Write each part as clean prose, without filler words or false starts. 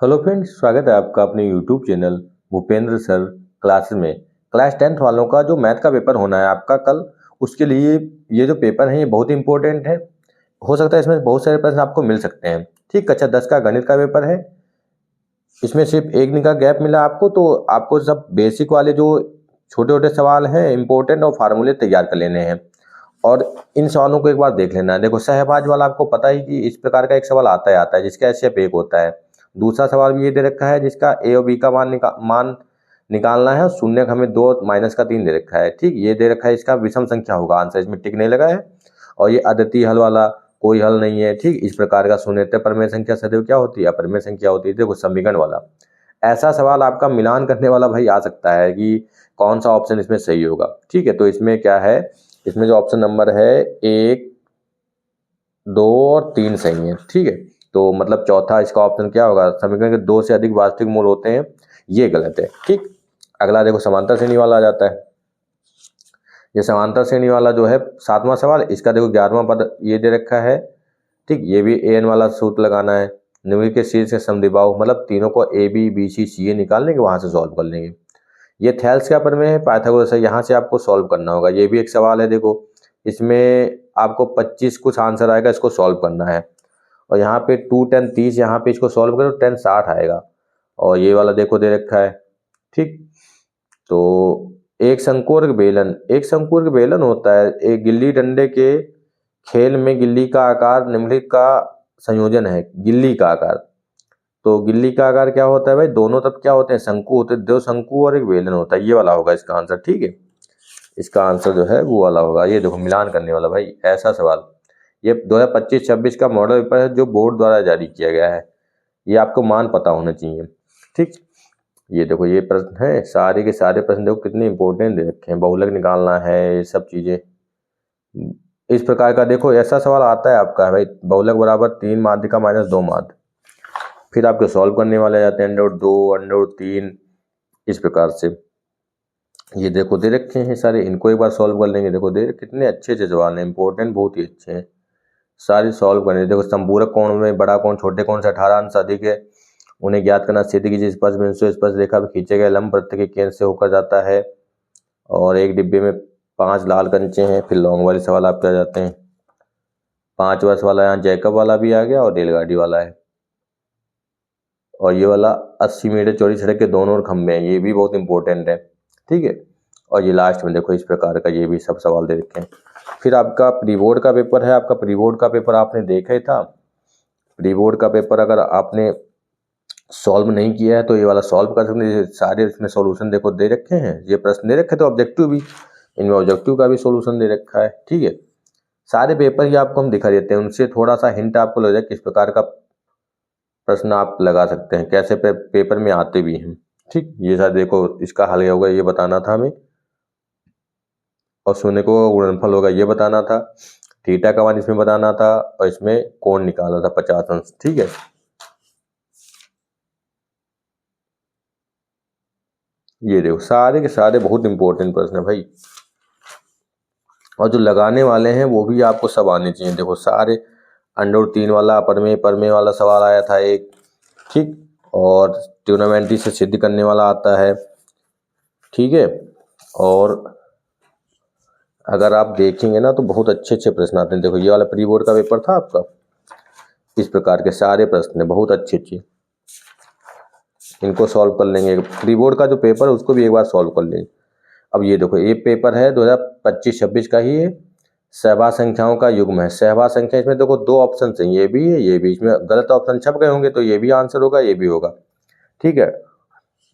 Hello friends, स्वागत है आपका अपने YouTube channel Bhupendra sir classes में। क्लास 10th वालों का जो मैथ का पेपर होना है आपका कल, उसके लिए ये जो पेपर है ये बहुत इंपॉर्टेंट है। हो सकता है इसमें बहुत सारे प्रश्न आपको मिल सकते हैं। ठीक, कक्षा 10 का गणित का पेपर है। इसमें सिर्फ एक दिन का गैप मिला आपको, तो आपको सब बेसिक वाले जो छोटे छोटे सवाल हैं इंपॉर्टेंट और फार्मूले तैयार कर लेने हैं और इन सवालों को एक बार देख लेना है। देखो, सहभाज वाला आपको पता ही कि इस प्रकार का एक सवाल आता है जिसका एसएफ एक होता है। दूसरा सवाल भी ये दे रखा है जिसका ए और बी का मान निकालना है और शून्य का हमें 2 माइनस का 3 दे रखा है। ठीक, ये दे रखा है इसका विषम संख्या होगा आंसर, इसमें टिक नहीं लगा है। और ये अद्वितीय हल वाला कोई हल नहीं है। ठीक, इस प्रकार का शून्येतर परमेय संख्या सदैव क्या होती है? अपरिमेय संख्या होती है। देखो, समीकरण वाला ऐसा सवाल आपका मिलान करने वाला भाई आ सकता है कि कौन सा ऑप्शन इसमें सही होगा। ठीक है, तो इसमें क्या है, इसमें जो ऑप्शन नंबर है 1, 2 और 3 सही है। ठीक है, तो मतलब चौथा इसका ऑप्शन क्या होगा? समीकरण के 2 से अधिक वास्तविक मूल होते हैं, ये गलत है। ठीक, अगला देखो, समांतर श्रेणी वाला आ जाता है। ये समांतर श्रेणी वाला जो है 7वां सवाल, इसका देखो 11वां पद ये दे रखा है। ठीक, ये भी an वाला सूत्र लगाना है। निम्नलिखित के शीर्ष से समद्विबाहु, मतलब तीनों को ए बी बी सी सी ए निकाल लेंगे, वहां से सॉल्व कर लेंगे। ये थेल्स का प्रमेय है, पाइथागोरस है, यहाँ से आपको सॉल्व करना होगा। ये भी एक सवाल है। देखो, इसमें आपको 25 कुछ आंसर आएगा, इसको सॉल्व करना है। और यहाँ पे 2 10 30, यहाँ पे इसको सॉल्व करो 10 60 आएगा। और ये वाला देखो दे रखा है। ठीक, तो एक शंकु और एक बेलन होता है। एक गिल्ली डंडे के खेल में गिल्ली का आकार निम्नलिखित का संयोजन है। गिल्ली का आकार, तो गिल्ली का आकार क्या होता है भाई? दोनों तरफ क्या होते हैं? शंकु होते हैं। दो शंकु और एक बेलन होता है, ये वाला होगा इसका आंसर। ठीक है, इसका आंसर जो है वो वाला होगा। ये देखो, मिलान करने वाला भाई ऐसा सवाल। ये 2025-26 का मॉडल पेपर है जो बोर्ड द्वारा जारी किया गया है। ये आपको मान पता होना चाहिए। ठीक, ये देखो, ये प्रश्न है, सारे के सारे प्रश्न देखो कितने इंपॉर्टेंट दे रखे हैं। बहुलक निकालना है, ये सब चीजें इस प्रकार का। देखो, ऐसा सवाल आता है आपका भाई, बहुलक बराबर 3 माध्य का माइनस 2 माध्य, फिर आपके सॉल्व करने वाले जाते हैं √2 √3, इस प्रकार से। ये देखो दे रखे हैं सारे, इनको एक बार सॉल्व कर लेंगे। देखो दे कितने अच्छे अच्छे सवाल हैं, इंपॉर्टेंट बहुत ही अच्छे हैं, सारे सॉल्व करने। देखो, संपूरक कोण में बड़ा कोण छोटे कोण से 18 अंश अधिक है, उन्हें ज्ञात करना। सिद्ध कीजिए स्पर्श बिंदु स्पर्श रेखा पर खींचे गए लंब वृत्त के केंद्र से होकर जाता है। और एक डिब्बे में 5 लाल कंचे हैं। फिर लॉन्ग वाले सवाल आपके आ जाते हैं। 5 वर्ष वाला यहाँ जैकब वाला भी आ गया और रेलगाड़ी वाला है। और ये वाला 80 मीटर चौड़ी सड़क के दोनों ओर खंभे हैं, ये भी बहुत इंपॉर्टेंट है। ठीक है, और ये लास्ट में देखो इस प्रकार का, ये भी सब सवाल दे रखे हैं। फिर आपका प्री बोर्ड का पेपर है। आपका प्री बोर्ड का पेपर आपने देखा ही था। प्री बोर्ड का पेपर अगर आपने सॉल्व नहीं किया है तो ये वाला सॉल्व कर सकते हैं। सारे इसमें सॉल्यूशन देखो दे रखे हैं, ये प्रश्न दे रखे, तो ऑब्जेक्टिव भी, इनमें ऑब्जेक्टिव का भी सॉल्यूशन दे रखा है। ठीक है, सारे पेपर ही आपको हम दिखा देते हैं, उनसे थोड़ा सा हिंट आपको लग जाए किस प्रकार का प्रश्न आप लगा सकते हैं, कैसे पेपर में आते भी हैं। ठीक, ये सारे देखो, इसका हल क्या होगा ये बताना था हमें, और शून्य को गुणनफल होगा ये बताना था, थीटा का मान इसमें बताना था, और इसमें कोण निकालना था 50 अंश। ठीक है, ये देखो सारे के सारे बहुत इंपॉर्टेंट प्रश्न है भाई, और जो लगाने वाले हैं वो भी आपको सब आने चाहिए। देखो सारे, √3 वाला परमेय वाला सवाल आया था एक। ठीक, और ट्रिग्नोमेट्री से सिद्ध करने वाला आता है। ठीक है, और अगर आप देखेंगे ना तो बहुत अच्छे अच्छे प्रश्न आते हैं। देखो, ये वाला प्री बोर्ड का पेपर था आपका, इस प्रकार के सारे प्रश्न है बहुत अच्छे अच्छे, इनको सॉल्व कर लेंगे। प्री बोर्ड का जो पेपर है उसको भी एक बार सॉल्व कर लेंगे। अब ये देखो, ये पेपर है 2025-26 का ही है, सहभाग संख्याओं का युग्म है। सहभाग संख्या, इसमें देखो 2 ऑप्शन है, ये भी है ये भी। इसमें गलत ऑप्शन छप गए होंगे तो ये भी आंसर होगा, ये भी होगा। ठीक है,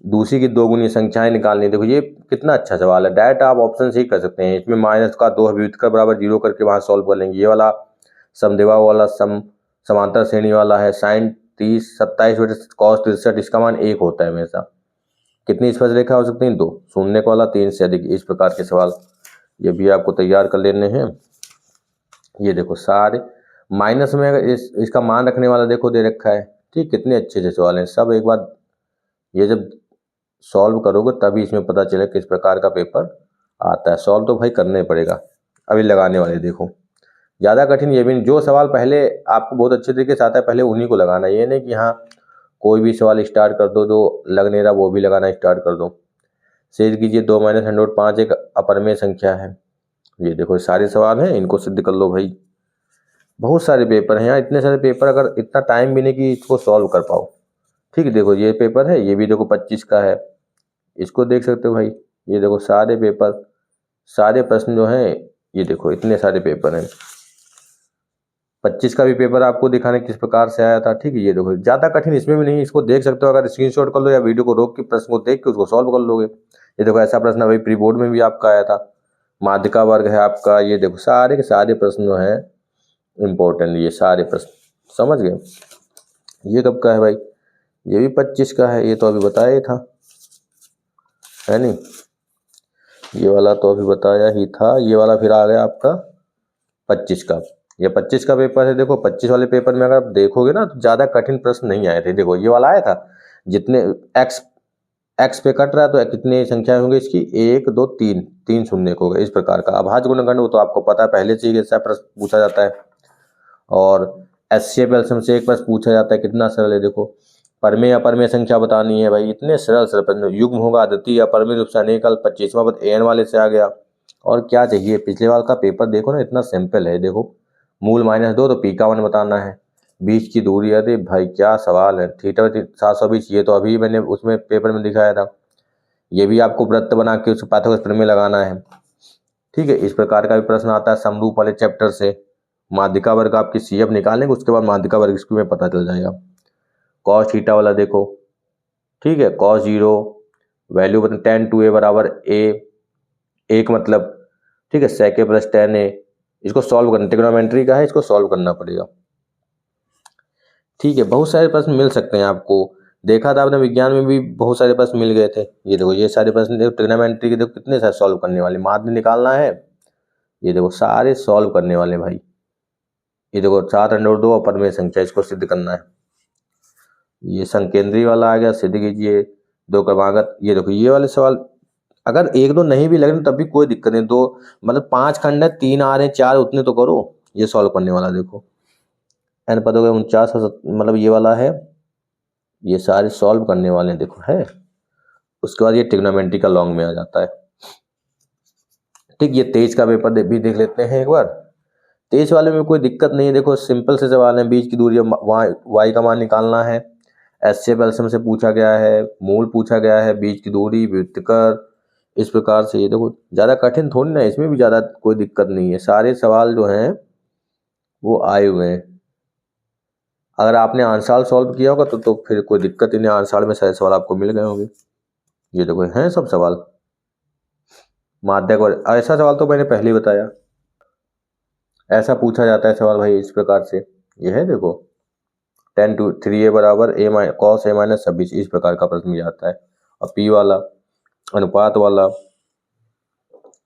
दूसरी की 2 गुनी संख्याएं निकालनी। देखो, ये कितना अच्छा सवाल है, डायरेक्ट आप ऑप्शन से ही कर सकते हैं। इसमें माइनस का 2 अभिव्यक्त कर बराबर 0 करके वहां सॉल्व कर लेंगे। ये वाला समद्विबाहु वाला समांतर श्रेणी वाला है। साइन 30 27 बटे cos 63, इसका मान 1 होता है हमेशा। कितनी स्पर्श रेखा हो सकती है? 2। शून्य वाला 3 से अधिक, इस प्रकार के सवाल ये भी आपको तैयार कर लेने हैं। ये देखो सारे माइनस में अगर इसका मान रखने वाला देखो दे रखा है। ठीक, कितने अच्छे अच्छे सवाल हैं सब। एक बार ये जब सॉल्व करोगे तभी इसमें पता चले किस प्रकार का पेपर आता है। सॉल्व तो भाई करना ही पड़ेगा। अभी लगाने वाले देखो, ज़्यादा कठिन ये भी नहीं, जो सवाल पहले आपको बहुत अच्छे तरीके से आता है पहले उन्हीं को लगाना। ये नहीं कि हाँ कोई भी सवाल स्टार्ट कर दो, जो लग नहीं रहा वो भी लगाना स्टार्ट कर दो। सिद्ध कीजिए 2 - 105 एक अपरिमेय संख्या है। ये देखो सारे सवाल हैं, इनको सिद्ध कर लो भाई। बहुत सारे पेपर हैं यहाँ, इतने सारे पेपर, अगर इतना टाइम भी नहीं कि इसको सॉल्व कर पाओ। ठीक है, देखो ये पेपर है, ये भी देखो 25 का है, इसको देख सकते हो भाई। ये देखो सारे पेपर, सारे प्रश्न जो हैं, ये देखो इतने सारे पेपर हैं। 25 का भी पेपर आपको दिखाने किस प्रकार से आया था। ठीक है, ये देखो ज़्यादा कठिन इसमें भी नहीं, इसको देख सकते हो, अगर स्क्रीनशॉट कर लो या वीडियो को रोक के प्रश्न को देख के उसको सॉल्व कर लोगे। ये देखो ऐसा प्रश्न भाई प्री बोर्ड में भी आपका आया था। माध्यिका वर्ग है आपका, ये देखो सारे के सारे प्रश्न जो हैं इम्पोर्टेंट, ये सारे प्रश्न समझ गए। ये कब का है भाई, ये भी 25 का है, ये तो अभी बताया ही था, है नहीं, ये वाला तो अभी बताया ही था। ये वाला फिर आ गया आपका 25 का, ये 25 का पेपर है। देखो 25 वाले पेपर में अगर आप देखोगे ना तो ज़्यादा कठिन प्रश्न नहीं आए थे। देखो ये वाला आया था, जितने एक्स पे कट रहा है तो कितनी संख्या होंगी इसकी, 1 2 3, 3 शून्य को, इस प्रकार का। अभाज्य गुणनखंड वो तो आपको पता है पहले से ही, ऐसा प्रश्न पूछा जाता है। और एचसीएफ एलसीएम से एक प्रश्न पूछा जाता है, कितना सरल है। देखो परमेय अपरमेय संख्या बतानी है भाई, इतने सरल सरल प्रश्न। युग्म होगा अद्वितीय अपरमेय रूप से अनेकल, 25वां पद एन वाले से आ गया। और क्या चाहिए, पिछले वाले का पेपर देखो ना, इतना सिंपल है। देखो मूल -2 तो पी का मान बताना है, बीच की दूरी। अरे भाई क्या सवाल है, थीटा 720, ये तो अभी मैंने उसमें पेपर में दिखाया था। ये भी आपको वृत्त बना के उस पाइथागोरस प्रमेय लगाना है। ठीक है, इस प्रकार का भी प्रश्न आता है समरूप वाले चैप्टर से। माध्यिका वर्ग आपकी सीएफ निकालेंगे, उसके बाद माध्यिका वर्ग इसको में पता चल जाएगा। कॉस थीटा वाला देखो, ठीक है, cos 0 वैल्यू बता, tan 2a बराबर a, एक मतलब, ठीक है, sec a plus tan a, इसको सॉल्व करना, ट्रिग्नोमेट्री का है, इसको सॉल्व करना पड़ेगा। ठीक है, बहुत सारे प्रश्न मिल सकते हैं आपको, देखा था आपने विज्ञान में भी बहुत सारे प्रश्न मिल गए थे। ये देखो ये सारे प्रश्न देखो ट्रिग्नोमेट्री के, देखो कितने सारे सॉल्व करने वाले, माध्य निकालना है, ये देखो सारे सॉल्व करने वाले भाई। ये देखो 7/2 अपरमेय संख्या, इसको सिद्ध करना है। ये संकेंद्री वाला आ गया, सिद्ध कीजिए 2 क्रमागत। ये देखो ये वाले सवाल अगर 1 2 नहीं भी लग रहे तब भी कोई दिक्कत नहीं, 2 मतलब 5 खंड है, 3 आ रहे हैं, 4 उतने तो करो। ये सॉल्व करने वाला देखो n पद हो गए 49, मतलब ये वाला है, ये सारे सॉल्व करने वाले हैं देखो है। उसके बाद ये ट्रिग्नोमेट्री का लॉन्ग में आ जाता है। ठीक, ये 23 का पेपर भी देख लेते हैं एक बार। 23 वाले में कोई दिक्कत नहीं है, देखो सिंपल से सवाल है, बीच की दूरी y का मान निकालना है, एचसीएफ एलसीएम से पूछा गया है, मूल पूछा गया है, बीच की दूरी, व्युत्कर, इस प्रकार से। ये देखो ज़्यादा कठिन थोड़ी ना, इसमें भी ज़्यादा कोई दिक्कत नहीं है, सारे सवाल जो हैं वो आए हुए हैं। अगर आपने आंसर सॉल्व किया होगा तो फिर कोई दिक्कत ही नहीं, आंसर में सारे सवाल आपको मिल गए होंगे। ये देखो हैं सब सवाल माध्यक, और ऐसा सवाल तो मैंने पहले ही बताया, ऐसा पूछा जाता है सवाल भाई इस प्रकार से। ये है देखो tan 3a बराबर cos a - 26, इस प्रकार का प्रश्न भी आता है। और p वाला अनुपात वाला,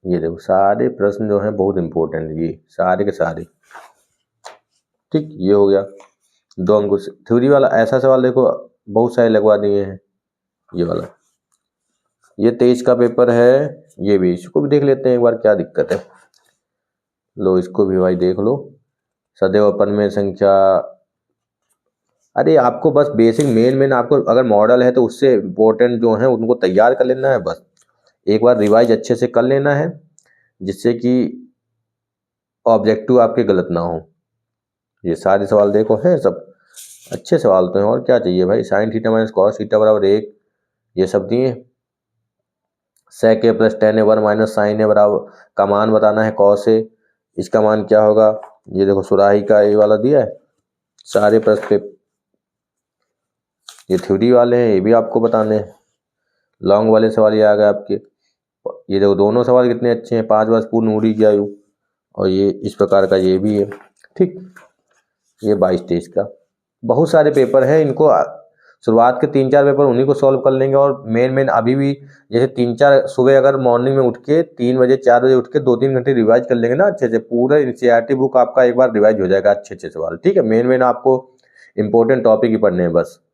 ये देखो सारे प्रश्न जो हैं बहुत इंपॉर्टेंट है, ये सारे के सारे। ठीक, ये हो गया 2 अंक थ्योरी वाला। ऐसा सवाल देखो बहुत सारे लगवा दिए हैं, ये वाला। ये 23 का पेपर है, ये भी, इसको भी देख लेते हैं एक बार, क्या दिक्कत है। लो इसको भी भाई देख लो, सदैव अपरमेय संख्या। अरे आपको बस बेसिक मेन आपको अगर मॉडल है तो उससे इम्पोर्टेंट जो है उनको तैयार कर लेना है, बस एक बार रिवाइज अच्छे से कर लेना है, जिससे कि ऑब्जेक्टिव आपके गलत ना हो। ये सारे सवाल देखो हैं सब अच्छे सवाल तो हैं, और क्या चाहिए भाई। Sine theta minus cos theta बराबर 1, ये सब दिए। sec a plus tan a 1 minus sine A बराबर का मान बताना है cos a, इसका मान क्या होगा। ये देखो सुराही का ये वाला दिया है, सारे प्रश्न पे। ये थ्योरी वाले हैं, ये भी आपको बताने हैं। लॉन्ग वाले सवाल ये आ गए आपके। ये देखो दोनों सवाल कितने अच्छे हैं, 5 वर्ष पूर्ण ऊड़ी की आयु, और ये इस प्रकार का ये भी है। ठीक, ये 22-23 का बहुत सारे पेपर हैं, इनको शुरुआत के 3-4 पेपर उन्हीं को सॉल्व कर लेंगे। और मेन अभी भी जैसे 3-4 सुबह अगर मॉर्निंग में उठ के 3 बजे 4 बजे उठ के 2-3 घंटे रिवाइज कर लेंगे ना अच्छे से, पूरा एनसीईआरटी बुक आपका एक बार रिवाइज हो जाएगा अच्छे सवाल। ठीक है, मेन आपको इंपॉर्टेंट टॉपिक ही पढ़ने हैं बस।